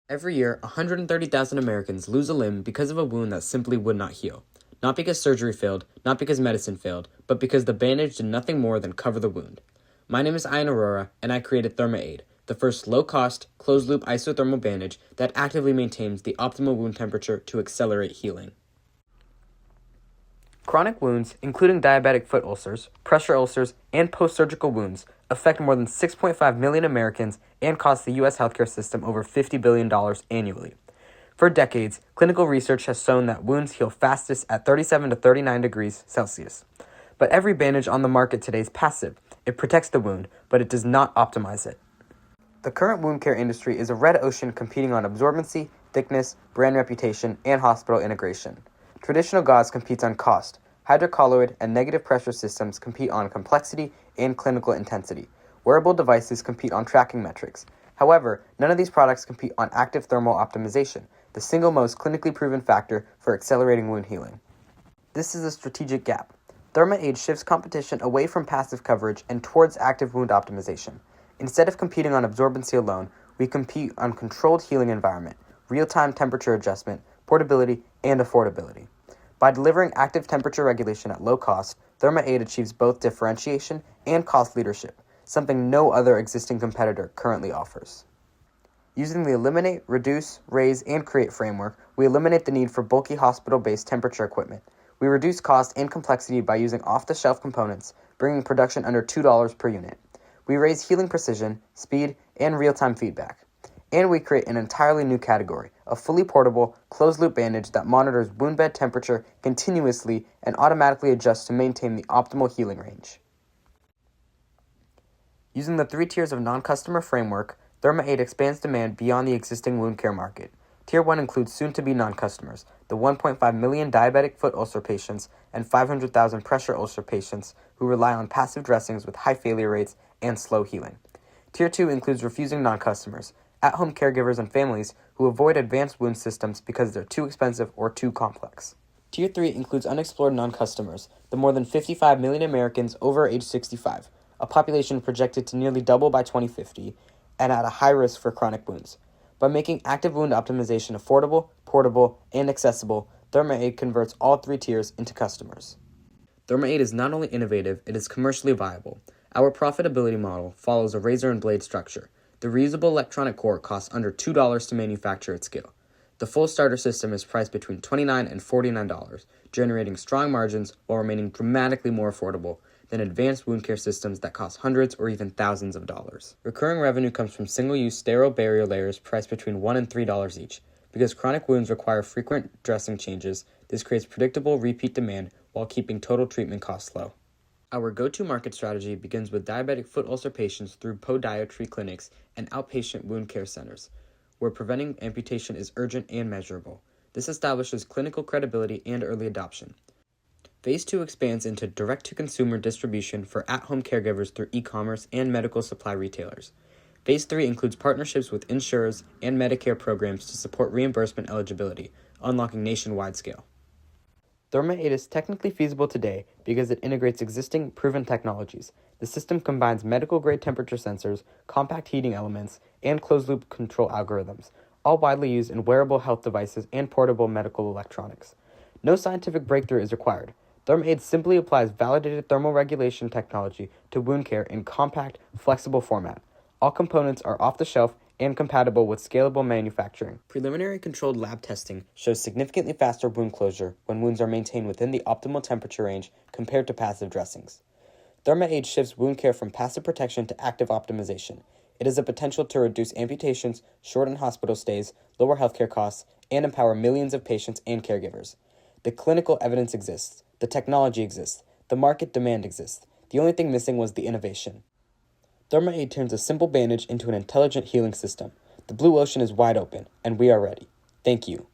Every year, 130,000 Americans lose a limb because of a wound that simply would not heal. Not because surgery failed, not because medicine failed, but because the bandage did nothing more than cover the wound. My name is Ian Aurora, and I created ThermaAid, the first low-cost, closed-loop isothermal bandage that actively maintains the optimal wound temperature to accelerate healing. Chronic wounds, including diabetic foot ulcers, pressure ulcers, and post-surgical wounds, affect more than 6.5 million Americans and cost the U.S. healthcare system over $50 billion annually. For decades, clinical research has shown that wounds heal fastest at 37 to 39 degrees Celsius. But every bandage on the market today is passive. It protects the wound, but it does not optimize it. The current wound care industry is a red ocean competing on absorbency, thickness, brand reputation, and hospital integration. Traditional gauze competes on cost. Hydrocolloid and negative pressure systems compete on complexity and clinical intensity. Wearable devices compete on tracking metrics. However, none of these products compete on active thermal optimization, the single most clinically proven factor for accelerating wound healing. This is a strategic gap. ThermaAid shifts competition away from passive coverage and towards active wound optimization. Instead of competing on absorbency alone, we compete on controlled healing environment, real-time temperature adjustment, portability, and affordability. By delivering active temperature regulation at low cost, ThermaAid achieves both differentiation and cost leadership, something no other existing competitor currently offers. Using the Eliminate, Reduce, Raise, and Create framework, we eliminate the need for bulky hospital-based temperature equipment. We reduce cost and complexity by using off-the-shelf components, bringing production under $2 per unit. We raise healing precision, speed, and real-time feedback. And we create an entirely new category, a fully portable, closed-loop bandage that monitors wound bed temperature continuously and automatically adjusts to maintain the optimal healing range. Using the 3 tiers of non-customer framework, ThermaAid expands demand beyond the existing wound care market. Tier 1 includes soon-to-be non-customers, the 1.5 million diabetic foot ulcer patients and 500,000 pressure ulcer patients who rely on passive dressings with high failure rates and slow healing. Tier 2 includes refusing non-customers, at-home caregivers and families who avoid advanced wound systems because they're too expensive or too complex. Tier 3 includes unexplored non-customers, the more than 55 million Americans over age 65, a population projected to nearly double by 2050, and at a high risk for chronic wounds. By making active wound optimization affordable, portable, and accessible, ThermaAid converts all 3 tiers into customers. ThermaAid is not only innovative, it is commercially viable. Our profitability model follows a razor and blade structure. The reusable electronic core costs under $2 to manufacture at scale. The full starter system is priced between $29 and $49, generating strong margins while remaining dramatically more affordable than advanced wound care systems that cost hundreds or even thousands of dollars. Recurring revenue comes from single-use sterile barrier layers priced between $1 and $3 each. Because chronic wounds require frequent dressing changes, this creates predictable repeat demand while keeping total treatment costs low. Our go-to market strategy begins with diabetic foot ulcer patients through podiatry clinics and outpatient wound care centers, where preventing amputation is urgent and measurable. This establishes clinical credibility and early adoption. Phase 2 expands into direct-to-consumer distribution for at-home caregivers through e-commerce and medical supply retailers. Phase 3 includes partnerships with insurers and Medicare programs to support reimbursement eligibility, unlocking nationwide scale. ThermaAid is technically feasible today because it integrates existing, proven technologies. The system combines medical-grade temperature sensors, compact heating elements, and closed-loop control algorithms, all widely used in wearable health devices and portable medical electronics. No scientific breakthrough is required. ThermaAid simply applies validated thermal regulation technology to wound care in compact, flexible format. All components are off-the-shelf and compatible with scalable manufacturing. Preliminary controlled lab testing shows significantly faster wound closure when wounds are maintained within the optimal temperature range compared to passive dressings. ThermaAid shifts wound care from passive protection to active optimization. It has the potential to reduce amputations, shorten hospital stays, lower healthcare costs, and empower millions of patients and caregivers. The clinical evidence exists, the technology exists, the market demand exists. The only thing missing was the innovation. ThermaAid turns a simple bandage into an intelligent healing system. The blue ocean is wide open, and we are ready. Thank you.